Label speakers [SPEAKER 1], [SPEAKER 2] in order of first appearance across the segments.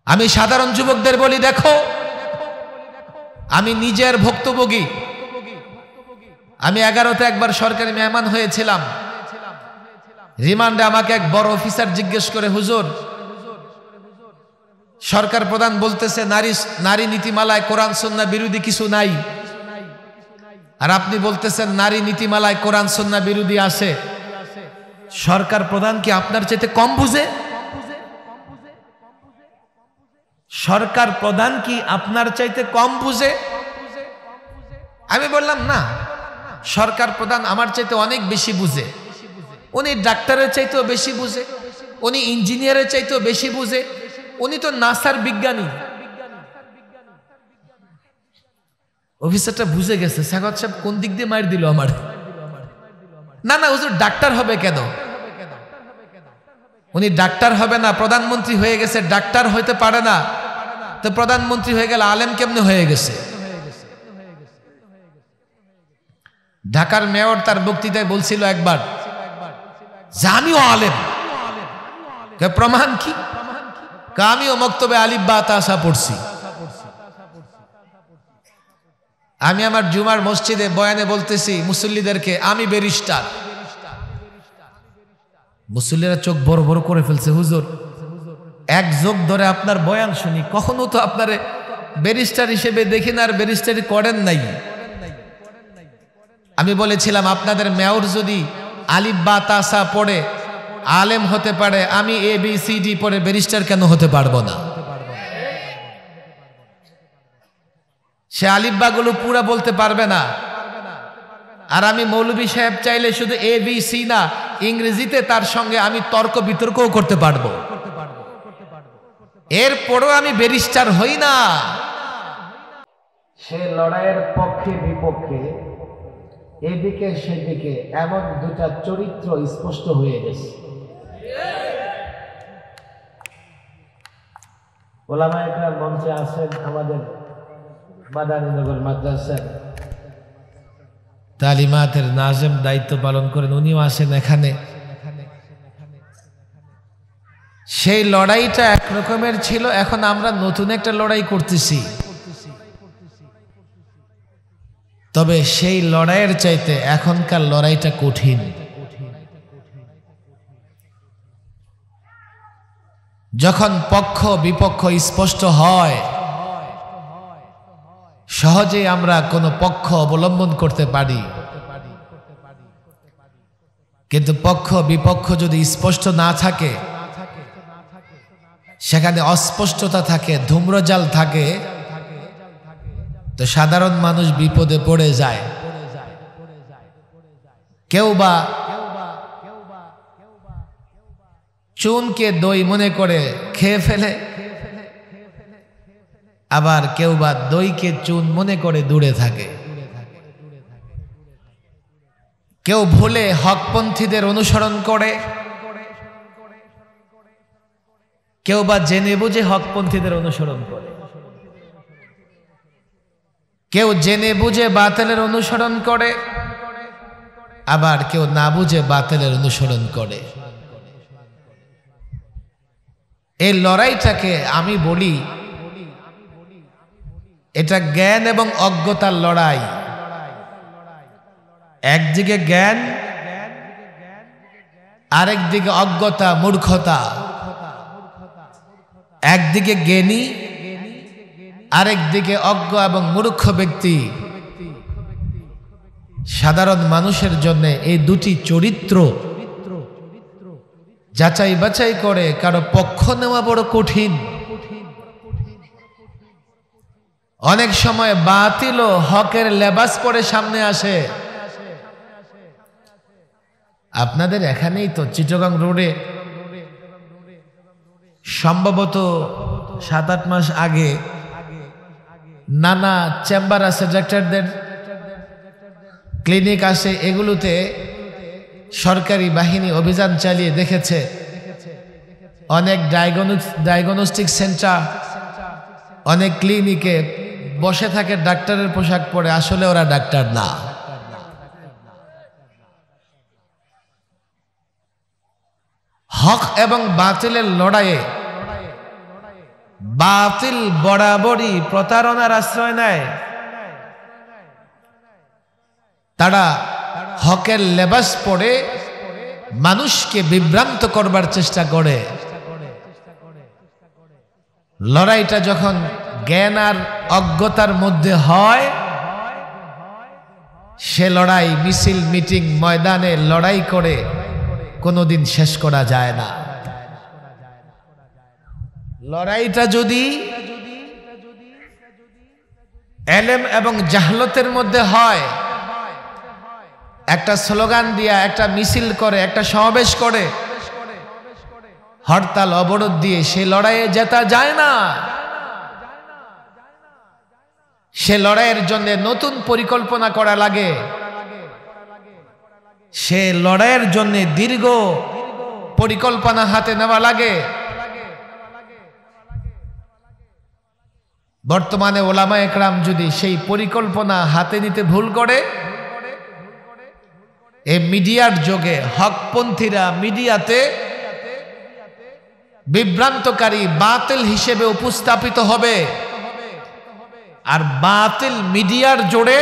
[SPEAKER 1] আমি সাধারণ যুবকদের বলি, দেখো আমি নিজের ভুক্তভোগী। আমি 11তে একবার সরকারি মেহমান হয়েছিলাম। রিমান্ডে আমাকে এক বড় অফিসার জিজ্ঞেস করে, হুজুর সরকার প্রধান বলতেছে নারী নীতিমালায় কোরআন সুন্নাহ বিরোধী কিছু নাই, আর আপনি বলতেছেন নারী নীতিমালায় কোরআন সুন্নাহ বিরোধী আছে। সরকার প্রধান কি আপনার চাইতে কম বুঝে? সরকার প্রধান কি আপনার চাইতে কম বুঝে? আমি বললাম না, সরকার প্রধান আমার চাইতে অনেক বেশি বুঝে। উনি ডাক্তারের চাইতেও বেশি বুঝে, উনি ইঞ্জিনিয়ারের চাইতেও বেশি বুঝে, উনি তো নাসার বিজ্ঞানী। অফিসারটা বুঝে গেছে সাগত সাহেব কোন দিক দিয়ে মার দিল আমার। না না হুজুর, ডাক্তার হবে কেন? উনি ডাক্তার হবে না, প্রধানমন্ত্রী হয়ে গেছে, ডাক্তার হইতে পারে না, তো প্রধানমন্ত্রী হয়ে গেল আলেম কেমনে হয়ে গেছে? ঢাকার মেয়র তার বক্তৃতায় বলছিল একবার যে আমিও আলেম। প্রমাণ কি? আমিও মক্তবে আলিফ বা তাসা পড়ছি। আমি আমার জুমার মসজিদে বয়ানে বলতেছি মুসল্লিদেরকে আমি ব্যারিস্টার। মুসল্লিরা চোখ বড় বড় করে ফেলছে, হুজুর এক যোগ ধরে আপনার বয়ান শুনি, কখনো তো আপনার ব্যারিস্টার হিসেবে দেখি না, আর ব্যারিস্টারি করেন নাই। আমি বলেছিলাম আপনাদের মেয়র যদি আলিফ বা তাসা পড়ে আলেম হতে পারে, আমি ABCD পড়ে ব্যারিস্টার কেন হতে পারবো না? সে আলিফ বা গুলো পুরা বলতে পারবে না, আর আমি মৌলভী সাহেব চাইলে শুধু ABC না, ইংরেজিতে তার সঙ্গে আমি তর্ক বিতর্কও করতে পারবো। এরপরও আমি ব্যারিস্টার হই না।
[SPEAKER 2] সে লড়াইয়ের পক্ষে বিপক্ষে এদিকে সেদিকে এমন দুটা চরিত্র স্পষ্ট হয়ে গেছে। ওলামায়ে কেরাম মঞ্চে আছেন, আমাদের মাদারীনগর মাদ্রাসার
[SPEAKER 1] তালিমাতের নাজেম দায়িত্ব পালন করেন, উনিও আসেন এখানে। সেই লড়াইটা একরকমের ছিল, এখন আমরা নতুন একটা লড়াই করতেছি। তবে সেই লড়াইয়ের চাইতে এখনকার লড়াইটা কঠিন। যখন পক্ষ বিপক্ষ স্পষ্ট হয়, সহজেই আমরা কোনো পক্ষ অবলম্বন করতে পারি। কিন্তু পক্ষ বিপক্ষ যদি স্পষ্ট না থাকে, সেখানে অস্পষ্টতা থাকে, ধূম্রজাল থাকে, তো সাধারণ মানুষ বিপদে পড়ে যায়। কেউ বা চুনকে দই মনে করে খেয়ে ফেলে, আবার কেউ বা দইকে চুন মনে করে দূরে থাকে। কেউ ভুলে হকপন্থীদের অনুসরণ করে, কেউ বা জেনে বুঝে হকপন্থীদের অনুসরণ করে। কেউ জেনে বুঝে বাতিলের অনুসরণ করে, আবার কেউ না বুঝে বাতিলের অনুসরণ করে। এই লড়াইটাকে আমি বলি এটা জ্ঞান এবং অজ্ঞতার লড়াই। একদিকে জ্ঞান, আরেকদিকে অজ্ঞতা, মূর্খতা। একদিকে জ্ঞানী, আরেকদিকে অজ্ঞ এবং মূর্খ ব্যক্তি। সাধারণ মানুষের জন্য এই দুটি চরিত্র যাচাই বাছাই করে কারো পক্ষ নেওয়া বড় কঠিন। অনেক সময় বাতিল ও হকের লেবাস পরে সামনে আসে। আপনাদের এখানেই তো চিটাগাং রোডে সম্ভবত 7-8 মাস আগে নানা চেম্বার আছে, ডাক্তারদের ক্লিনিক আছে, এগুলোতে সরকারি বাহিনী অভিযান চালিয়ে দেখেছে অনেক ডায়াগনস্টিক সেন্টার, অনেক ক্লিনিকে বসে থাকে ডাক্তারের পোশাক পরে, আসলে ওরা ডাক্তার না। হক এবং বাতিলের লড়াইয়ে বাতিল বরাবরই প্রতারণার আশ্রয় নেয়। তারা হকের লেবাস পরে মানুষকে বিভ্রান্ত করবার চেষ্টা করে। লড়াইটা যখন জ্ঞান আর অজ্ঞতার মধ্যে হয়, সে লড়াই মিছিল মিটিং ময়দানে লড়াই করে কোনোদিন শেষ করা যায় না। লড়াইটা যদি এলেম এবং জাহলতের মধ্যে হয়, একটা স্লোগান দিয়া, একটা মিছিল করে, একটা সমাবেশ করে, হরতাল অবরোধ দিয়ে সে লড়াইয়ে জেতা যায় না। সে লড়াইয়ের জন্য নতুন পরিকল্পনা করা লাগে। সে লড়াইয়ের জন্য দীর্ঘ পরিকল্পনা হাতে নেওয়া লাগে। বর্তমানে ওলামা একরাম যদি সেই পরিকল্পনা হাতে নিতে ভুল করে, এই মিডিয়ার যুগে হকপন্থীরা মিডিয়াতে বিভ্রান্তকারী বাতিল হিসেবে উপস্থাপিত হবে। আর বাতিল মিডিয়ার জোরে,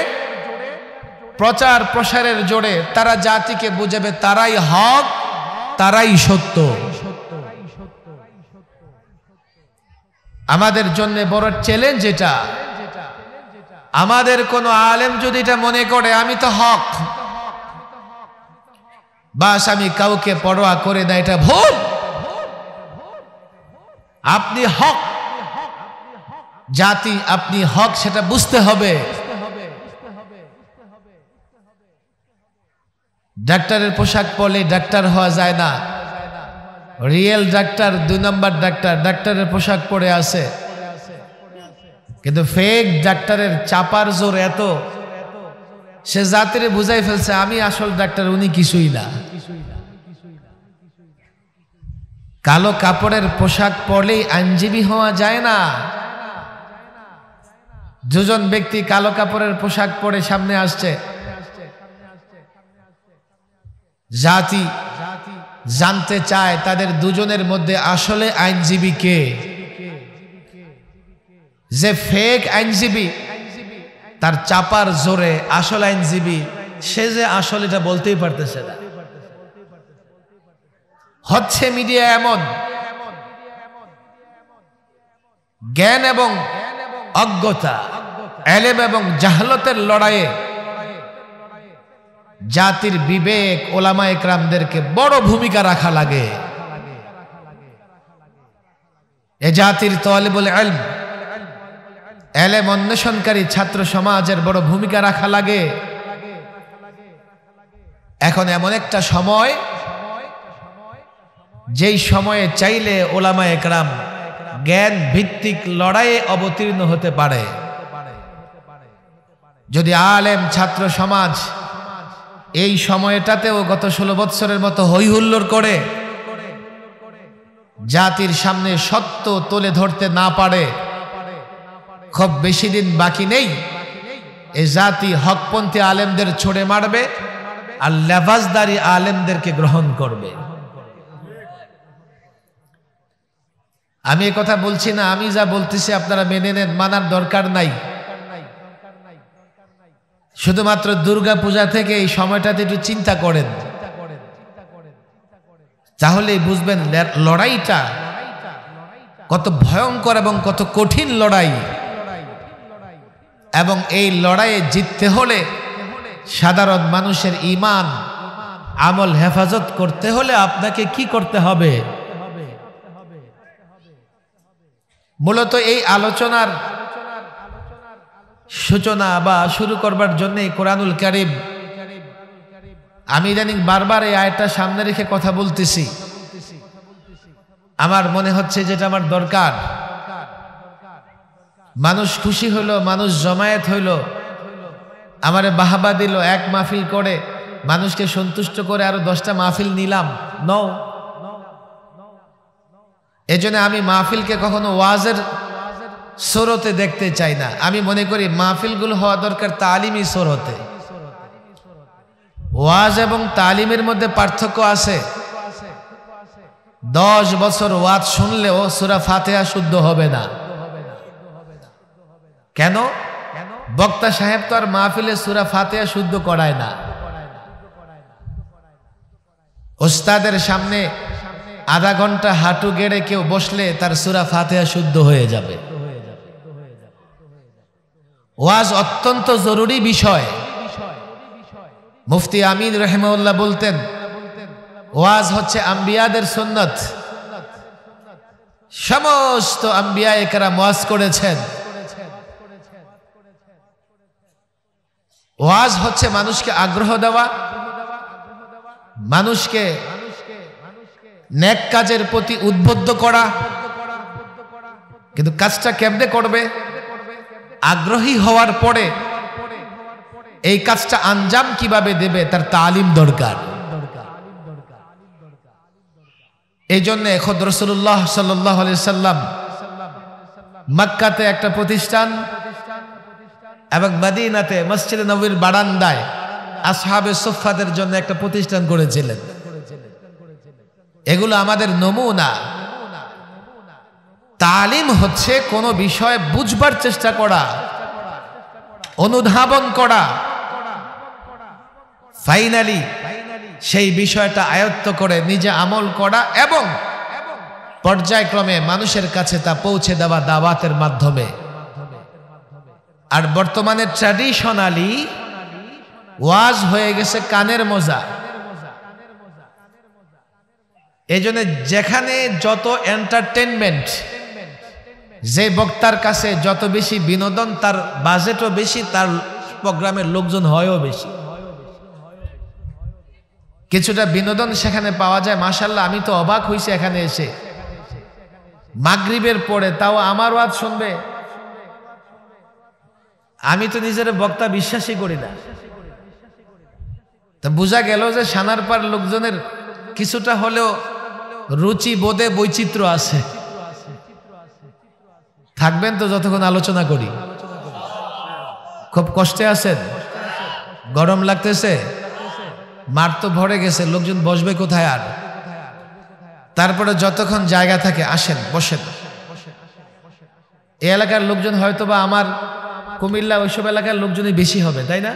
[SPEAKER 1] প্রচার প্রসারের জোরে তারা জাতিকে বুঝাবে তারাই হক, তারাই সত্য। আমাদের জন্য বড় চ্যালেঞ্জ এটা। আমাদের কোন আলেম যদি এটা মনে করে আমি তো হক, বাস আমি কাউকে পরোয়া করে না, এটা ভুল। আপনি হক জাতি, আপনি হক, সেটা বুঝতে হবে। ডাক্তারের পোশাক পরলে ডাক্তার হওয়া যায় না। রিয়েল ডাক্তার 2 নম্বর ডাক্তার, ডাক্তারের পোশাক পরে আছে, কিন্তু ফেক ডাক্তারের চাপার জোর এত, সে জাতিরে বুঝাই ফেলছে আমি আসল ডাক্তার, উনি কিছুই না। কালো কাপড়ের পোশাক পরলেই আইনজীবী হওয়া যায় না। দুজন ব্যক্তি কালো কাপড়ের পোশাক পরে সামনে আসছে, জাতি জানতে চায় তাদের দুজনের মধ্যে আসলে আইনজীবী কে। যে ফেক আইনজীবী, তার চাপার জোরে আসল আইনজীবী, সে যে আসল এটা বলতেই পারতেছে না। হচ্ছে মিডিয়া এমন, জ্ঞান এবং অজ্ঞতা, এলেম এবং জাহলতের লড়াইয়ে জাতির বিবেক, ওলামা একরামদেরকে বড় ভূমিকা রাখা লাগে। এ জাতির তালিবুল ইলম, এলেম অন্বেষণকারী ছাত্র সমাজের বড় ভূমিকা রাখা লাগে। এখন এমন একটা সময়, যেই সময়ে চাইলে ওলামা একরাম জ্ঞান ভিত্তিক লড়াইয়ে অবতীর্ণ হতে পারে। যদি আলেম ছাত্র সমাজ এই সময়টাতেও গত 16 বৎসরের মতো হইহুল্লোড় করে জাতির সামনে সত্য তুলে ধরতে না পারে, খুব বেশি দিন বাকি নেই, এ জাতি হকপন্থী আলেমদের ছড়ে মারবে আর লেবাসদারি আলেমদেরকে গ্রহণ করবে। আমি এই কথা বলছি না, আমি যা বলতেছি আপনারা মেনে নেন, মানার দরকার নাই। শুধুমাত্র দুর্গা পূজা থেকে এই সময়টাতে একটু চিন্তা করেন, তাহলেই বুঝবেন লড়াইটা কত ভয়ঙ্কর এবং কত কঠিন লড়াই। এবং এই লড়াইয়ে জিততে হলে সাধারণ মানুষের ঈমান আমল হেফাজত করতে হলে আপনাকে কি করতে হবে? মূলত এই আলোচনার সূচনা বা শুরু করবার জন্য কোরআনুল কারীম, আমি ইদানিং বারবার এই আয়াতটা সামনে রেখে কথা বলতেছি। আমার মনে হচ্ছে যেটা আমার দরকার। মানুষ খুশি হইল, মানুষ জমায়েত হইল, আমারে বাহাবা দিল, এক মাহফিল করে মানুষকে সন্তুষ্ট করে আরো 10টা মাহফিল নিলাম, নও। এজন্য আমি মাহফিলকে কখনো ওয়াজের সুরতে দেখতে চাই না। আমি মনে করি মাহফিলগুলো হওয়া দরকার তালিমি সুরতে। ওয়াজ এবং তালিমের মধ্যে পার্থক্য আছে। 10 বছর ওয়াজ শুনলেও সূরা ফাতিহা শুদ্ধ হবে না। কেন? বক্তা সাহেব তো আর মাহফিলে সূরা ফাতিহা শুদ্ধ করায় না। ওস্তাদের সামনে আধা ঘন্টা হাঁটু গেড়ে কেউ বসলে তার সূরা ফাতিহা শুদ্ধ হয়ে যাবে। ওয়াজ অত্যন্ত জরুরি বিষয়। মুফতি আমিন রাহিমাহুল্লাহ বলতেন, ওয়াজ হচ্ছে আম্বিয়াদের সুন্নত। সমস্ত আম্বিয়া একরাম ওয়াজ করেছেন। ওয়াজ হচ্ছে মানুষকে আগ্রহ দেওয়া, মানুষকে নেক কাজের প্রতি উদ্বুদ্ধ করা। কিন্তু কাজটা কেমনে করবে? আগ্রহী হওয়ার পরে এই কাজটা আঞ্জাম কিভাবে দেবে তার তালিম দরকার। এই জন্য খোদ রাসূলুল্লাহ সাল্লাল্লাহু আলাইহি সাল্লাম মক্কাতে একটা প্রতিষ্ঠান এবং মদিনাতে মসজিদে নববীর বারান্দায় আসহাবে সুফফাদের জন্য একটা প্রতিষ্ঠান করেছিলেন। এগুলো আমাদের নমুনা। তালিম হচ্ছে কোনো বিষয় বুঝবার চেষ্টা করা, অনুধাবন করা, ফাইনালি সেই বিষয়টা আয়ত্ত করে নিজে আমল করা এবং পর্যায়ক্রমে মানুষের কাছে তা পৌঁছে দেওয়া দাওয়াতের মাধ্যমে। আর বর্তমানে ট্র্যাডিশনালি ওয়াজ হয়ে গেছে কানের মজা। এই জন্য যেখানে যত এন্টারটেনমেন্ট, যে বক্তার কাছে যত বেশি বিনোদন, তার বাজেটও বেশি, তার প্রোগ্রামের লোকজন হয়ও বেশি। কিছুটা বিনোদন সেখানে পাওয়া যায়। মাশাআল্লাহ, আমি তো অবাক হইছি এখানে এসে। মাগরিবের পরে তাও আমার ওয়াজ শুনবে। আমি তো নিজের বক্তা বিশ্বাসই করি না। তা বোঝা গেল যে সানারপাড় লোকজনের কিছুটা হলেও রুচি বোধে বৈচিত্র্য আছে। থাকবেন তো যতক্ষণ আলোচনা করি। খুব কষ্টে আছেন? গরম লাগতেছে? মাঠ তো ভরে গেছে, লোকজন বসবে কোথায় আর? তারপরে যতক্ষণ জায়গা থাকে আসেন, বসেন। এই এলাকার লোকজন হয়তো বা আমার কুমিল্লা ওইসব এলাকার লোকজনই বেশি হবে, তাই না?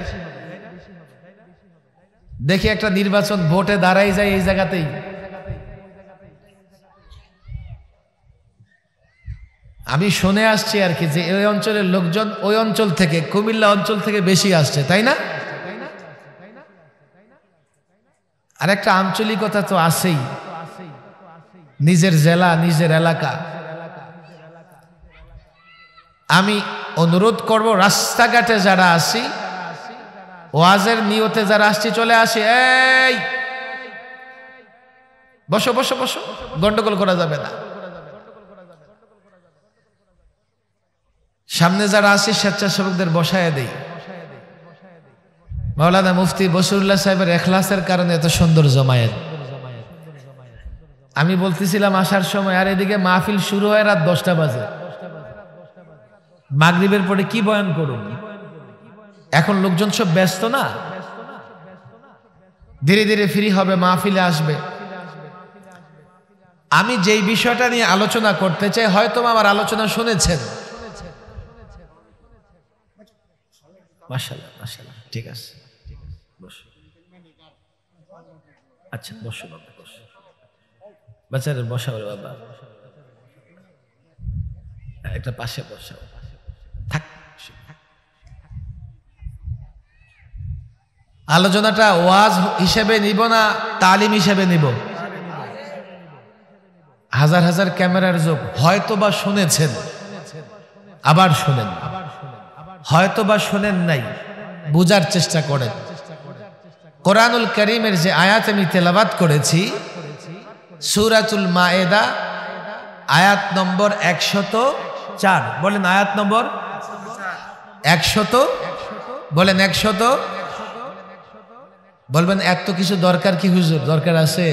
[SPEAKER 1] দেখি একটা নির্বাচন ভোটে দাঁড়াই যায় এই জায়গাতেই। আমি শুনে আসছি আর কি যে ওই অঞ্চলের লোকজন ওই অঞ্চল থেকে, কুমিল্লা অঞ্চল থেকে বেশি আসছে, তাই না? আর একটা আঞ্চলিকতা তো আছেই, নিজের জেলা, নিজের এলাকা। আমি অনুরোধ করব, রাস্তাঘাটে যারা আসি, ওয়াজের নিয়তে যারা আসছি, চলে আসি। এই বসো বসো বসো, গন্ডগোল করা যাবে না। সামনে যারা আসি স্বেচ্ছাসেবকদের বসায় দেই। মাওলানা মুফতি বশিরুল্লাহ সাহেবের ইখলাসের কারণে এত সুন্দর জমায়েত। আমি বলতেছিলাম আসার সময়, আর এদিকে মাহফিল শুরু হয় রাত 10টা বাজে। মাগরিবের পরে কি বয়ান করুন? এখন লোকজন সব ব্যস্ত না, ধীরে ধীরে ফ্রি হবে, মাহফিলে আসবে। আমি যেই বিষয়টা নিয়ে আলোচনা করতে চাই, হয়তো আমার আলোচনা শুনেছেন। মাশাআল্লাহ মাশাআল্লাহ, ঠিক আছে, বসো। আচ্ছা বসো বাবা, বসো। বাচ্চারা বসাও রে বাবা, একটা পাশে বসাও। থাক। আলোচনাটা ওয়াজ হিসেবে নিব না তালিম হিসেবে নিব? হাজার হাজার ক্যামেরার যোগ। হয়তো বা শুনেছেন, আবার শুনেন, হয়তো বা শুনেন নাই, বুঝার চেষ্টা করেন। কোরআনুল কারীমের যে আয়াত আমি তেলাওয়াত করেছি, সূরাতুল মায়েদা আয়াত নম্বর 104। বলেন আয়াত নম্বর 100। বলেন 100। বলবেন এত কিছু দরকার কি হুজুর? দরকার আছে।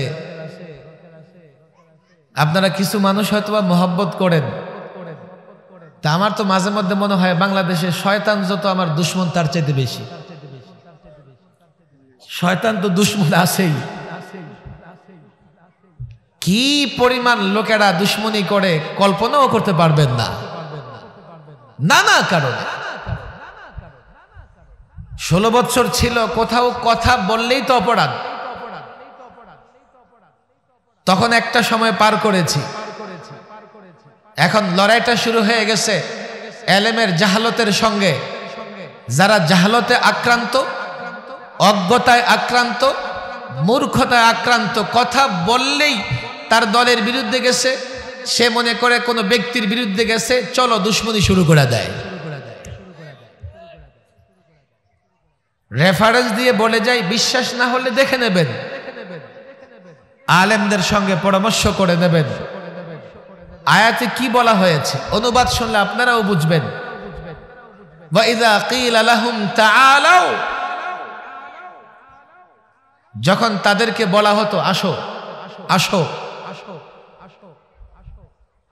[SPEAKER 1] আপনারা কিছু মানুষ হয়তো বা মহব্বত করেন, তা আমার তো মাঝে মধ্যে মনে হয় বাংলাদেশে শয়তান যত আমার দুশ্মন তার চাইতে বেশি। শয়তান তো দুশ্মন আছেই, কি পরিমাণ লোকেরা দুশ্মনী করে কল্পনাও করতে পারবেন না, নানা কারণে। 16 বছর ছিল, কোথাও কথা বললেই তো অপরাধ। তখন একটা সময় পার করেছি, এখন লড়াইটা শুরু হয়ে গেছে এলেমের জাহালতের সঙ্গে। যারা জাহালতে আক্রান্ত, অজ্ঞতায় আক্রান্ত, মূর্খতায় আক্রান্ত, কথা বললেই তার দলের বিরুদ্ধে গেছে, সে মনে করে কোনো ব্যক্তির বিরুদ্ধে গেছে, চলো দুশ্মনী শুরু করে দেয়। রেফারেন্স দিয়ে বলে যায়, বিশ্বাস না হলে দেখে নেবেন, আলেমদের সঙ্গে পরামর্শ করে নেবেন। আয়াতে কি বলা হয়েছে অনুবাদ শুনলে আপনারাও বুঝবেন। ওয়াইযা কিলা লাহুম তাআলাউ, যখন তাদেরকে বলা হতো আসো আসো।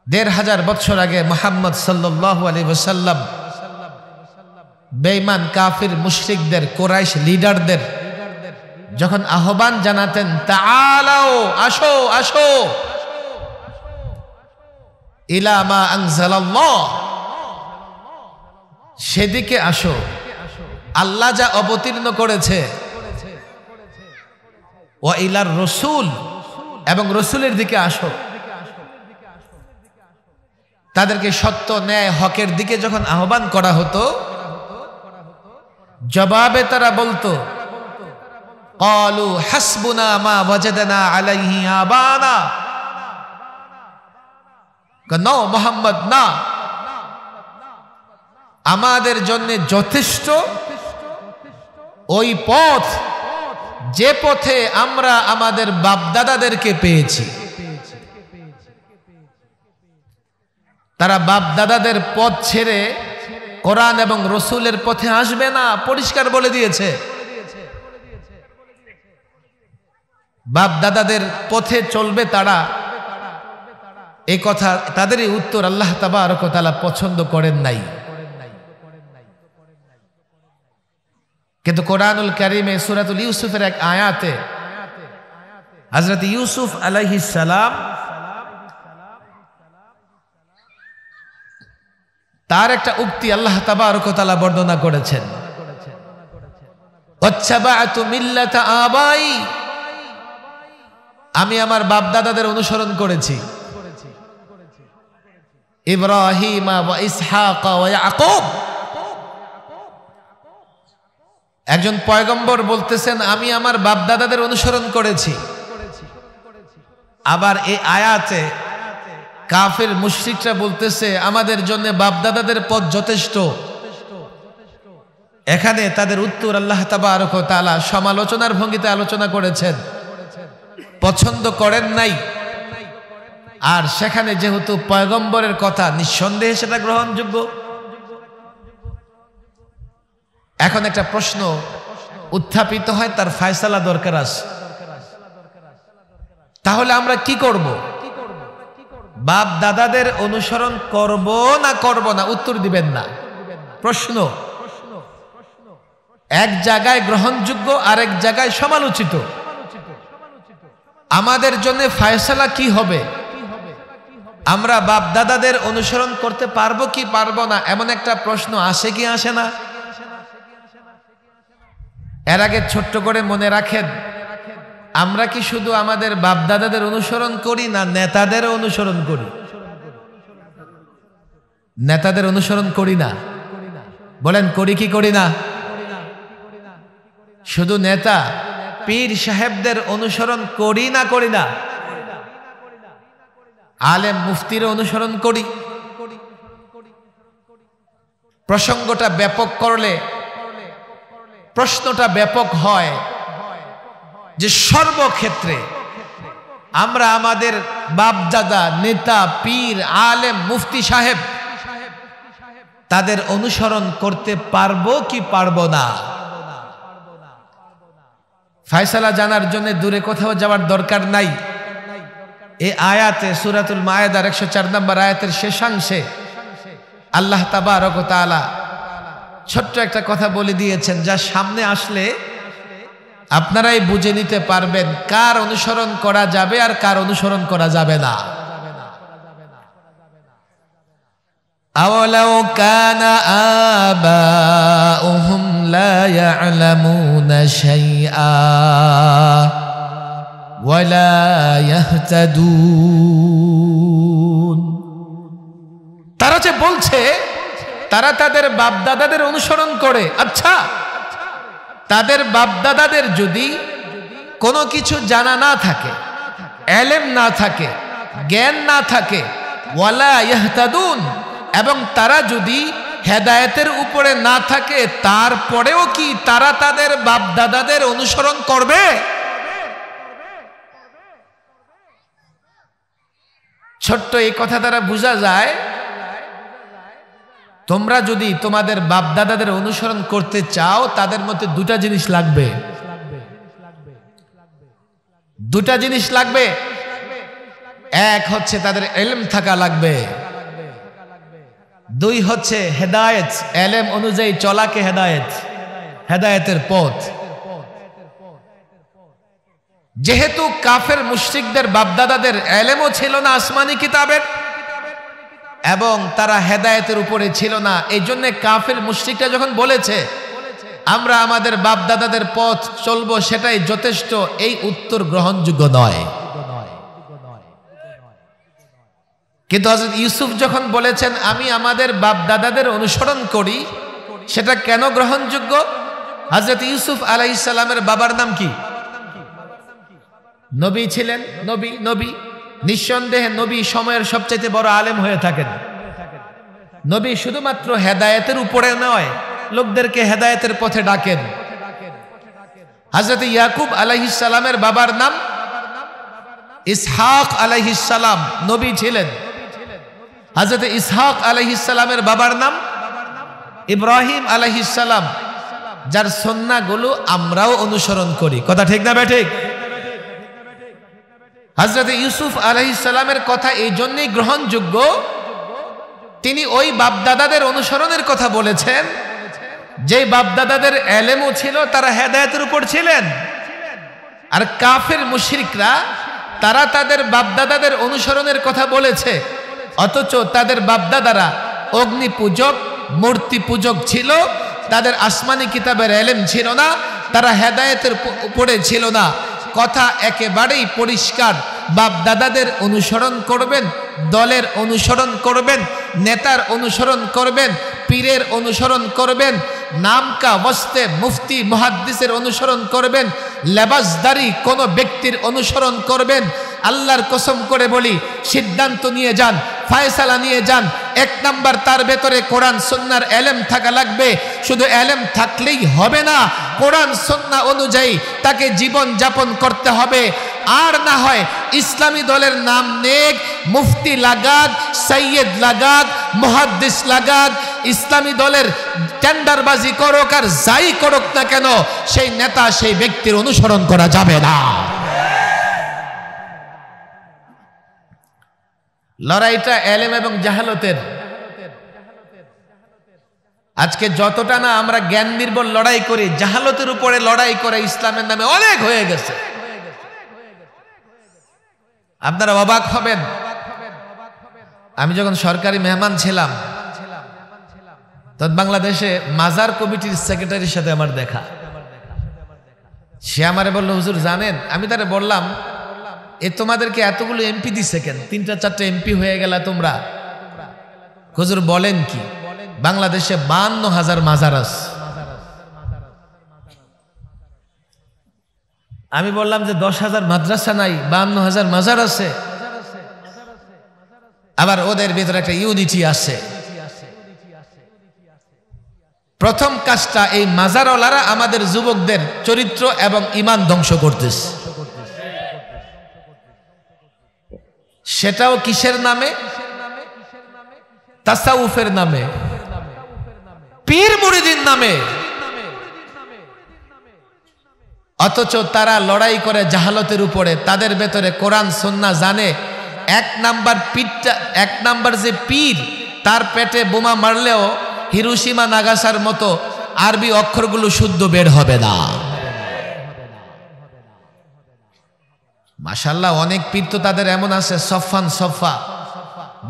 [SPEAKER 1] 1500 বছর আগে মুহাম্মদ সাল্লাল্লাহু আলাইহি ওয়াসাল্লাম বেঈমান কাফির মুশরিকদের, কুরাইশ লিডারদের যখন আহ্বান জানাতেন, তাআলাও, আসো আসো, ইলা মা আনজালাল্লাহ, সেদিকে আসো, আল্লাহ যা অবতীর্ণ করেছে, ওয়া ইলার রাসূল, এবং রাসূলের দিকে আসো। তাদেরকে সত্য, ন্যায়, হকের দিকে যখন আহ্বান করা হতো, জবাবে তারা বলতো, ক্বালু হাসবুনা মা ওয়াজাদনা আলাইহি আবানা, না মুহাম্মদ, না, আমাদের জন্য যথেষ্ট ওই পথ, যে পথে আমরা আমাদের বাপদাদাদেরকে পেয়েছি। তারা বাপদাদাদের পথ ছেড়ে কোরআন এবং রসুলের পথে আসবে না, পরিষ্কার বলে দিয়েছে। বাপদাদাদের পথে চলবে তারা, এই কথা, তাদেরই উত্তর আল্লাহ তাবারক ওয়া তাআলা পছন্দ করেন নাই। কিন্তু কোরআনুল কারীমে সূরাতুল ইউসুফের এক আয়াতে হযরত ইউসুফ আলাইহিস সালাম তার একটা উক্তি আল্লাহ তাবারক ওয়া তাআলা বর্ণনা করেছেন, ওয়াত্তাবা'তু মিল্লাতা আবাই, আমি আমার বাপ দাদাদের অনুসরণ করেছি, ইব্রাহিম ওয়া ইসহাক ওয়া ইয়াকুব। একজন পয়গম্বর বলতেছেন, আমি আমার বাপ দাদাদের অনুসরণ করেছি। আবার এই আয়াতে কাফের মুশরিকরা বলতেছে, আমাদের জন্য বাপ দাদাদের পথ যথেষ্ট। এখানে তাদের উত্তর আল্লাহ তাবারক ওয়া তাআলা সমালোচনার ভঙ্গিতে আলোচনা করেছেন, পছন্দ করেন নাই। আর সেখানে যেহেতু পয়গম্বরের কথা, নিঃসন্দেহে সেটা গ্রহণযোগ্য। এখন একটা প্রশ্ন উত্থাপিত হয়, তার ফয়সালা দরকার আছে। তাহলে আমরা কি করব? বাপ দাদাদের অনুসরণ করব না করব না? উত্তর দিবেন না। প্রশ্ন এক জায়গায় গ্রহণযোগ্য, আরেক জায়গায় সমালোচিত। আমাদের জন্য ফয়সালা কি হবে? আমরা বাপ দাদাদের অনুসরণ করতে পারবো কি পারবো না, এমন একটা প্রশ্ন আসে কি আসে না? এর আগে ছোট্ট করে মনে রাখেন, আমরা কি শুধু আমাদের বাপ দাদাদের অনুসরণ করি না নেতাদের অনুসরণ করি? নেতাদের অনুসরণ করি না? বলেন করি কি করি না? শুধু নেতা পীর সাহেবদের অনুসরণ করি না করি না? আলেম মুফতির অনুসরণ করি। প্রসঙ্গটা ব্যাপক করলে প্রশ্নটা ব্যাপক হয় যে সর্বক্ষেত্রে আমরা আমাদের বাপদাদা, নেতা, পীর, আলেম, মুফতি সাহেব তাদের অনুসরণ করতে পারবো কি পারবো না? ফয়সালা জানার জন্য দূরে কোথাও যাওয়ার দরকার নাই। এই আয়াতে সূরাতুল মায়েদার 104 নম্বর আয়াতের শেষাংশে আল্লাহ তাবারক ওয়া তাআলা ছোট্ট একটা কথা বলে দিয়েছেন, যা সামনে আসলে আপনারাই বুঝে নিতে পারবেন কার অনুসরণ করা যাবে আর কার অনুসরণ করা যাবে না। আওয়ালাউ কানা আবাউহুম লা ইয়ালামুনা শাইআ ওয়া লা ইয়াহতাদুন। তারা যে বলছে তারা তাদের বাপদাদাদের অনুসরণ করে, আচ্ছা তাদের বাপদাদাদের যদি কোনো কিছু জানা না থাকে, এলেম না থাকে, জ্ঞান না থাকে, ওয়ালা ইয়াহতাদুন, এবং তারা যদি হেদায়েতের উপরে না থাকে, তারপরেও কি তারা তাদের বাপদাদাদের অনুসরণ করবে? ছোট্ট এই কথা দ্বারা বোঝা যায় তোমরা যদি তোমাদের বাপদাদাদের অনুসরণ করতে চাও, তাদের মধ্যে দুটা জিনিস লাগবে। দুটা জিনিস লাগবে। এক হচ্ছে তাদের ইলম থাকা লাগবে, দুই হচ্ছে হেদায়েত, ইলম অনুযায়ী চলাকে হেদায়েত, হেদায়েতের পথ। যেহেতু কাফের মুশরিকদের বাপদাদাদের ইলমও ছিল না আসমানি কিতাবের, এবং তারা হেদায়েতের উপরে ছিল না, এই জন্য কাফের মুশরিকরা যখন বলেছে আমরা আমাদের বাপদাদাদের পথ চলবো, সেটাই যথেষ্ট, এই উত্তর গ্রহণযোগ্য নয়। কিন্তু হযরত ইউসুফ যখন বলেছেন আমি আমাদের বাপদাদাদের অনুসরণ করি, সেটা কেন গ্রহণযোগ্য? হযরত ইউসুফ আলাইহিস সালামের বাবার নাম কি? নবী ছিলেন। নবী নবী নিঃসন্দেহে নবী সময়ের সবচেয়ে বড় আলেম হয়ে থাকেন। নবী শুধুমাত্র হেদায়েতের উপরে নয়, লোকদেরকে হেদায়েতের পথে ডাকেন। হযরত ইয়াকুব আলাইহিস সালামের বাবার নাম ইসহাক আলাইহিস সালাম, নবী ছিলেন। হযরত ইসহাক আলাইহিস সালামের বাবার নাম ইব্রাহিম আলাইহিস সালাম, যার সুন্নাহগুলো আমরাও অনুসরণ করি। কথা ঠিক না বেঠিক? হযরত ইউসুফ আলাইহিস সালামের কথা এই জন্যই গ্রহণযোগ্য, তিনি ওই বাপদাদাদের অনুসরণের কথা বলেছেন যে বাপদাদাদের ইলমও ছিল, তারা হেদায়েতের উপর ছিলেন। আর কাফের মুশরিকরা তারা তাদের বাপদাদাদের অনুসরণের কথা বলেছে, অথচ তাদের বাপদাদারা অগ্নি পূজক, মূর্তি পূজক ছিল, তাদের আসমানি কিতাবের ইলম ছিল না, তারা হেদায়েতের উপরে ছিল না। কথা একেবারেই পরিষ্কার, বাপদাদাদের অনুসরণ করবেন, দলের অনুসরণ করবেন, নেতার অনুসরণ করবেন, পীরের অনুসরণ করবেন, নামকা ওয়াস্তে মুফতি মুহাদ্দিসের অনুসরণ করবেন, লেবাসদারি কোনো ব্যক্তির অনুসরণ করবেন। আল্লাহর কসম করে বলি, সিদ্ধান্ত নিয়ে যান, ফয়সালা নিয়ে যান, এক নাম্বার তার ভেতরে কোরআন সুন্নাহর ইলম থাকা লাগবে। শুধু ইলম থাকলেই হবে না, কোরআন সুন্নাহ অনুযায়ী তাকে জীবন যাপন করতে হবে। আর না হয় ইসলামী দলের নাম নেক, মুফতি লাগাক, সৈয়দ লাগাক, মুহাদ্দিস লাগাক, ইসলামী দলের টেন্ডারবাজি করুক আর যাই করুক না কেন, সেই নেতা সেই ব্যক্তির অনুসরণ করা যাবে না। লড়াইটা ইলম এবং জাহালতের। আজকে যতটা না আমরা জ্ঞান নির্ভর লড়াই করি, জাহালতের উপরে লড়াই করে ইসলামের নামে অনেক হয়ে গেছে। আপনারা অবাক হবেন, আমি যখন সরকারি মেহমান ছিলাম তখন বাংলাদেশে মাজার কমিটির সেক্রেটারির সাথে আমার দেখা। সে আমারে বলল, হুজুর জানেন, আমি তারে বললাম তোমাদেরকে এতগুলো এমপি দিচ্ছে কেন, 3-4টা এমপি হয়ে গেল তোমরা? হুজুর বলেন কি, বাংলাদেশে 52,000 মাজার আছে। আমি বললাম যে 10,000 মাদ্রাসা নাই, 52,000 মাজার আছে, আবার ওদের ভিতরে একটা ইউনিটি আছে। প্রথম কাজটা, এই মাজারওয়ালারা আমাদের যুবকদের চরিত্র এবং ঈমান ধ্বংস করতেছে। সেটাও কিসের নামে? তাসাউফের নামে, পীর মুরিদির নামে। অথচ তারা লড়াই করে জাহালতের উপরে, তাদের ভেতরে কোরআন সুন্নাহ জানে। এক নাম্বার যে পীর, তার পেটে বোমা মারলেও হিরোশিমা নাগাসার মতো আরবি অক্ষরগুলো শুদ্ধ বের হবে না। মাশাআল্লাহ, অনেক পীর তো তাদের এমন আছে সফান সফা,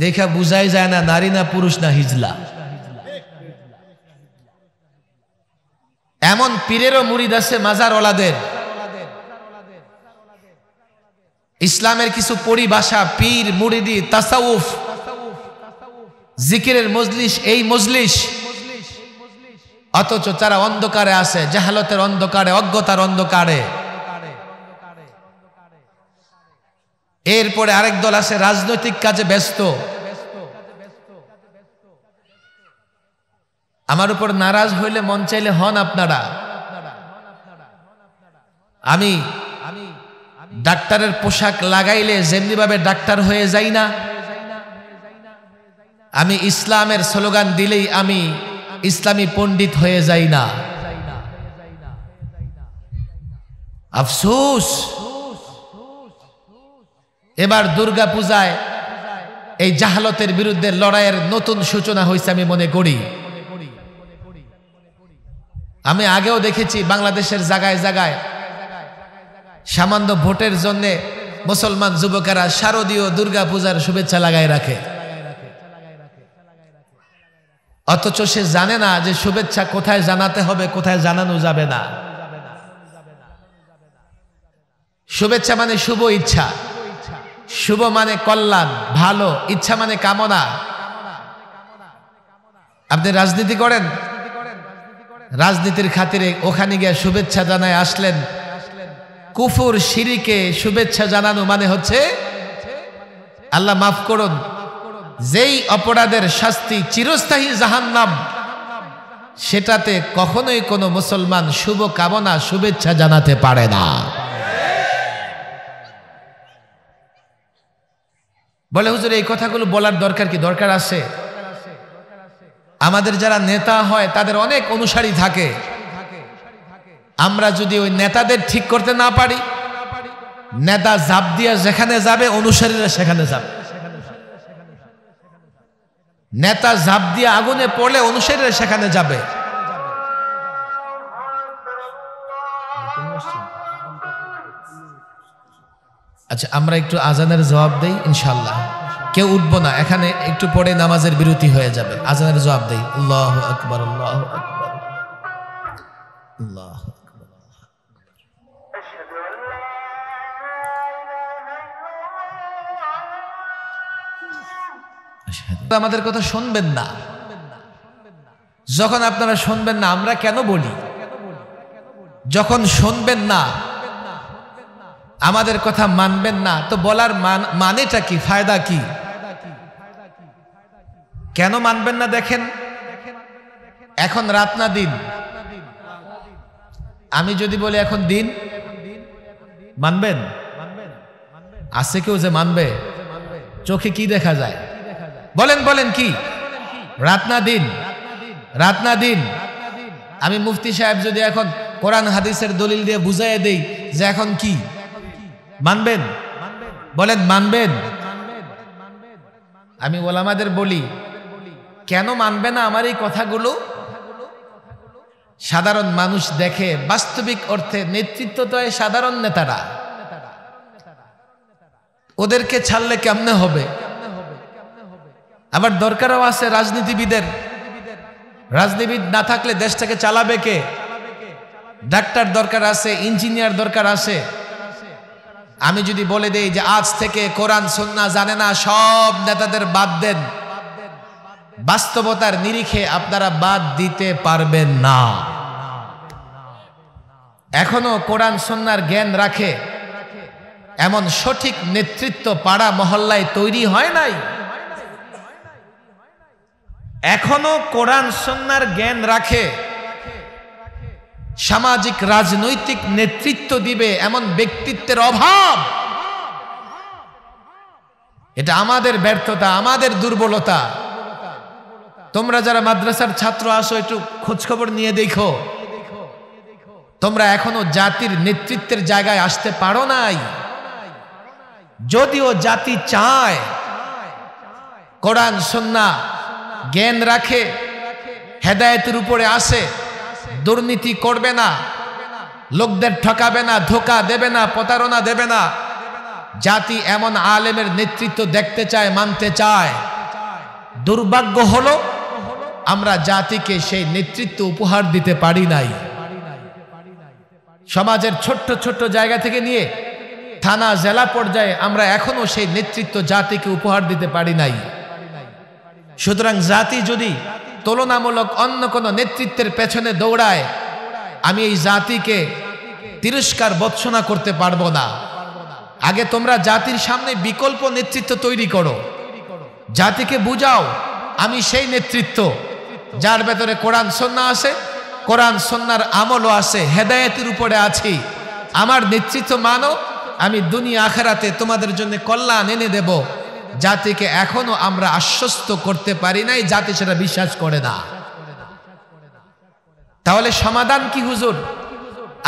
[SPEAKER 1] দেখা বুঝাই যায় না নারী না পুরুষ না হিজলা। এমন পীরেরও মুরিদ আছে মাজারওয়ালাদের। ইসলামের কিছু পরিভাষা, পীর, মুরিদি, তাসাউফ, জিকিরের মজলিস, এই মজলিস, অথচ তারা অন্ধকারে আছে, জাহালতের অন্ধকারে, অজ্ঞতার অন্ধকারে। এরপরে আরেক দল আছে রাজনৈতিক কাজে ব্যস্ত। আমার উপর নারাজ হইলে মন চাইলে হন আপনারা। আমি ডাক্তারের পোশাক লাগাইলে যেমনি ভাবে ডাক্তার হয়ে যাই না, আমি ইসলামের স্লোগান দিলেই আমি ইসলামী পণ্ডিত হয়ে যাই না। আফসোস, এবার দুর্গা পূজায় এই জাহালতের বিরুদ্ধে লড়াইয়ের নতুন সূচনা হয়েছে আমি মনে করি। আমি আগেও দেখেছি বাংলাদেশের জায়গায় জায়গায় সামান্য ভোটের জন্য মুসলমান যুবকেরা শারদীয় দুর্গা পূজার শুভেচ্ছা লাগায় রাখে, অথচ সে জানে না যে শুভেচ্ছা কোথায় জানাতে হবে, কোথায় জানানো যাবে না। শুভেচ্ছা মানে শুভ ইচ্ছা, শুভ মানে কল্যাণ, ভালো, ইচ্ছা মানে কামনা। আপনি রাজনীতি করেন, রাজনীতির খাতিরে ওখানে গিয়ে শুভেচ্ছা জানায় আসলেন, কুফুর শিরিকে শুভেচ্ছা জানানো মানে হচ্ছে, আল্লাহ মাফ করুন, যেই অপরাধের শাস্তি চিরস্থায়ী জাহান্নাম, সেটাতে কখনোই কোনো মুসলমান শুভ কামনা শুভেচ্ছা জানাতে পারে না। বলে হুজুর এই কথাগুলো বলার দরকার কি? দরকার আছে। আমাদের যারা নেতা হয় তাদের অনেক অনুসারী থাকে, আমরা যদি ওই নেতাদের ঠিক করতে না পারি, নেতা ঝাঁপ দিয়ে যেখানে যাবে অনুসারীরা সেখানে যাবে। নেতা ঝাঁপ দিয়ে আগুনে পড়লে অনুসারীরা সেখানে যাবে। আচ্ছা, আমরা একটু আজানের জবাব দেই ইনশাআল্লাহ। কেউ উঠবো না, এখানে একটু পরে নামাজের বিরতি হয়ে যাবে। আজানের জবাব দেই। আল্লাহু আকবার, আল্লাহু আকবার, আল্লাহু আকবার। আমাদের কথা শুনবেন না। যখন আপনারা শুনবেন না, আমরা কেন বলি? যখন শুনবেন না, আমাদের কথা মানবেন না, তো বলার মানেটা কি, ফায়দা কি? কেন মানবেন না? দেখেন, এখন রাত না দিন? আমি যদি বলি এখন দিন, মানবেন? আছে কেউ যে মানবে? চোখে কি দেখা যায়? বলেন বলেন, কি রাত না দিন? রাত না দিন? আমি মুফতি সাহেব যদি এখন কোরআন হাদিসের দলিল দিয়ে বুঝাইয়ে দেই যে এখন কি, মানবেন? বলেন মানবেন? আমি ওলামাদের বলি, কেন মানবে না আমার এই কথাগুলো? সাধারণ মানুষ দেখে, বাস্তবিক অর্থে নেতৃত্ব তো এই সাধারণ নেতারা, ওদেরকে ছাড়লে কেমনে হবে? আবার দরকারও আছে রাজনীতিবিদের। রাজনীতিবিদ না থাকলে দেশটাকে চালাবে কে? ডাক্তার দরকার আছে, ইঞ্জিনিয়ার দরকার আছে। আমি যদি বলে দেই যে আজ থেকে কোরআন সুন্নাহ জানে না সব নেতাদের বাদ দেন, বাস্তবতার নিরিখে আপনারা বাদ দিতে পারবেন না। এখনো কোরআন সুন্নাহর জ্ঞান রাখে এমন সঠিক নেতৃত্ব পাড়া মহল্লায় তৈরি হয় নাই। এখনো কোরআন সুন্নাহর জ্ঞান রাখে, সামাজিক রাজনৈতিক নেতৃত্ব দিবে এমন ব্যক্তিত্বের অভাব। এটা আমাদের ব্যর্থতা, আমাদের দুর্বলতা। তোমরা যারা মাদ্রাসার ছাত্র আসো, একটু খোঁজ খবর নিয়ে দেখো, তোমরা এখনো জাতির নেতৃত্বের জায়গায় আসতে পারো নাই। যদিও জাতি চায়, কোরআন সুন্নাহ জ্ঞান রাখে, হেদায়েতের উপরে আসে, দুর্নীতি করবে না, লোকদের ঠকাবে না, ধোঁকা দেবে না, প্রতারণা দেবে না, জাতি এমন আলেমের নেতৃত্ব দেখতে চায়, মানতে চায়। দুর্ভাগ্য হলো আমরা জাতিকে সেই নেতৃত্ব উপহার দিতে পারি নাই। সমাজের ছোট্ট ছোট্ট জায়গা থেকে নিয়ে থানা জেলা পর্যায়ে আমরা এখনো সেই নেতৃত্ব জাতিকে উপহার দিতে পারি নাই। সুতরাং জাতি যদি তুলনামূলক অন্য কোনো নেতৃত্বের পেছনে দৌড়ায়, আমি এই জাতিকে তিরস্কার ভর্ৎসনা করতে পারবো না। আগে তোমরা জাতির সামনে বিকল্প নেতৃত্ব তৈরি করো, জাতিকে বুঝাও আমি সেই নেতৃত্ব যার ভেতরে কোরআন সুন্নাহ আছে, কোরআন সুন্নাহর আমলও আছে, হেদায়েতের উপরে আছি। আমার নেতৃত্ব মানো, আমি দুনিয়া আখিরাতে তোমাদের জন্য কল্যাণ এনে দেব। জাতিকে এখনো আমরা আশ্বস্ত করতে পারি নাই, জাতি সেটা বিশ্বাস করে না। তাহলে সমাধান কি হুজুর?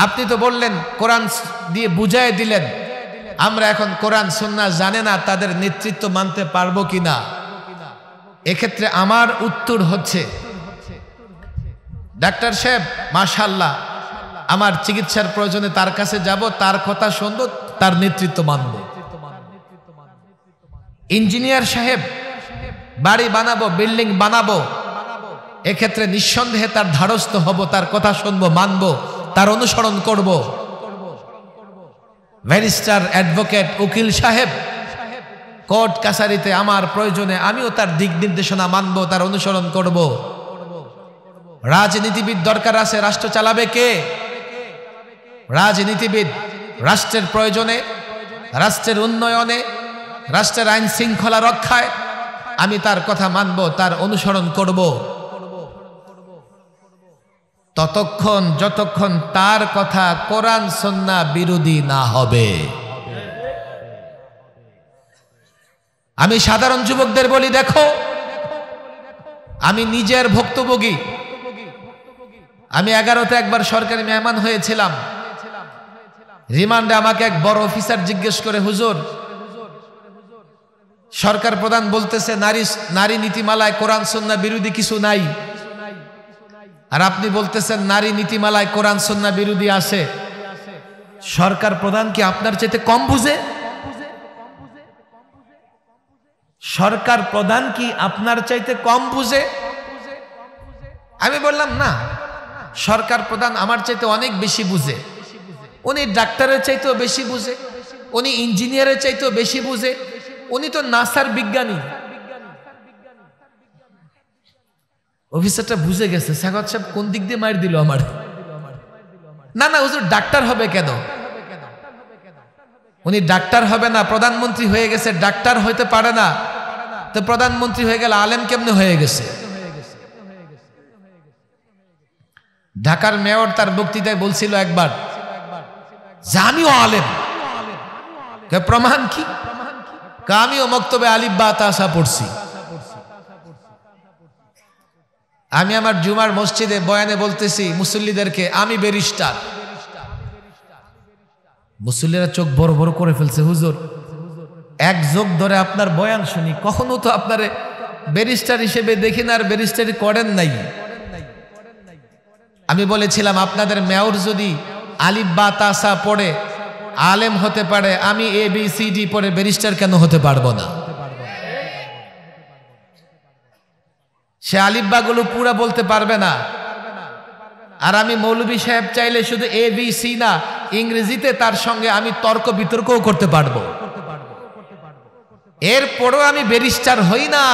[SPEAKER 1] আপনি তো বললেন কোরআন দিয়ে বুঝাই দিলেন, আমরা এখন কোরআন সুন্নাহ জানে না, তাদের নেতৃত্ব মানতে পারবো কিনা? এক্ষেত্রে আমার উত্তর হচ্ছে, ডাক্তার সাহেব মাশাআল্লাহ, আমার চিকিৎসার প্রয়োজনে তার কাছে যাব, তার কথা শুনবো, তার নেতৃত্ব মানব। ইঞ্জিনিয়ার সাহেব বাড়ি বানাবো, বিল্ডিং বানাবো, এক্ষেত্রে নিঃসন্দেহে তার ধারস্থ হব, তার কথা শুনবো, মানবো, তার অনুসরণ করব। ব্যারিস্টার, অ্যাডভোকেট, উকিল সাহেব কোর্ট কাছারিতে আমার প্রয়োজনে আমিও তার দিক নির্দেশনা মানব, তার অনুসরণ করব। রাজনীতিবিদ দরকার আছে, রাষ্ট্র চালাবে কে? রাজনীতিবিদ রাষ্ট্রের প্রয়োজনে, রাষ্ট্রের উন্নয়নে, রাষ্ট্রের আইন শৃঙ্খলা রক্ষায় আমি তার কথা মানব, তার অনুসরণ করব, ততক্ষণ যতক্ষণ তার কথা কোরআন সুন্নাহ বিরোধী না হবে। আমি সাধারণ যুবকদের বলি, দেখো আমি নিজের ভুক্তভোগী। আমি 11তে একবার সরকারি মেহমান হয়েছিলাম। রিমান্ডে আমাকে এক বড় অফিসার জিজ্ঞেস করে, হুজুর সরকার প্রধান বলতেছে নারী নীতিমালায় কোরআন সুন্নাহ বিরোধী কিছু নাই, আর আপনি বলতেছেন নারী নীতিমালায় কোরআন সুন্নাহ বিরোধী আছে। সরকার প্রধান কি আপনার চাইতে কম বুঝে? সরকার প্রধান কি আপনার চাইতে কম বুঝে? আমি বললাম না, সরকার প্রধান আমার চাইতে অনেক বেশি বুঝে। উনি ডাক্তারের চাইতেও বেশি বুঝে, উনি ইঞ্জিনিয়ারের চাইতেও বেশি বুঝে, উনি তো নাসার বিজ্ঞানী। অফিসারটা বুঝে গেছে, সাগত সাহেব কোন দিক দিয়ে মার দিল আমার। না না হুজুর, ডাক্তার হবে কেন? উনি ডাক্তার হবে না, প্রধানমন্ত্রী হয়ে গেছে, ডাক্তার হইতে পারে না, তো প্রধানমন্ত্রী হয়ে গেল, আলেম কেমনে হয়ে গেছে? ঢাকার মেয়র তার বক্তৃতায় বলছিল একবার যে আমিও আলেম। প্রমাণ কি? আমিও মক্তবে আলিফ বা তাসা পড়ছি। আমি আমার জুমার মসজিদে বয়ানে বলতেছি মুসল্লিদেরকে আমি ব্যারিস্টার। মুসল্লিরা চোখ বড় বড় করে ফেলছে, হুজুর এক যোগ ধরে আপনার বয়ান শুনি, কখনো তো আপনার ব্যারিস্টার হিসেবে দেখি না, আর ব্যারিস্টারি করেন নাই। আমি বলেছিলাম আপনাদের মেয়র যদি আলিফ বা তাসা পড়ে আলেম হতে পারে, আমি ABCD পড়ে ব্যারিস্টার কেন হতে পারবো না? সে আলিফ বা গুলো পুরা বলতে পারবে না, আর আমি মৌলভী সাহেব চাইলে শুধু ABC না, ইংরেজিতে তার সঙ্গে আমি তর্ক বিতর্কও করতে পারবো। এরপরও আমি ব্যারিস্টার হই না।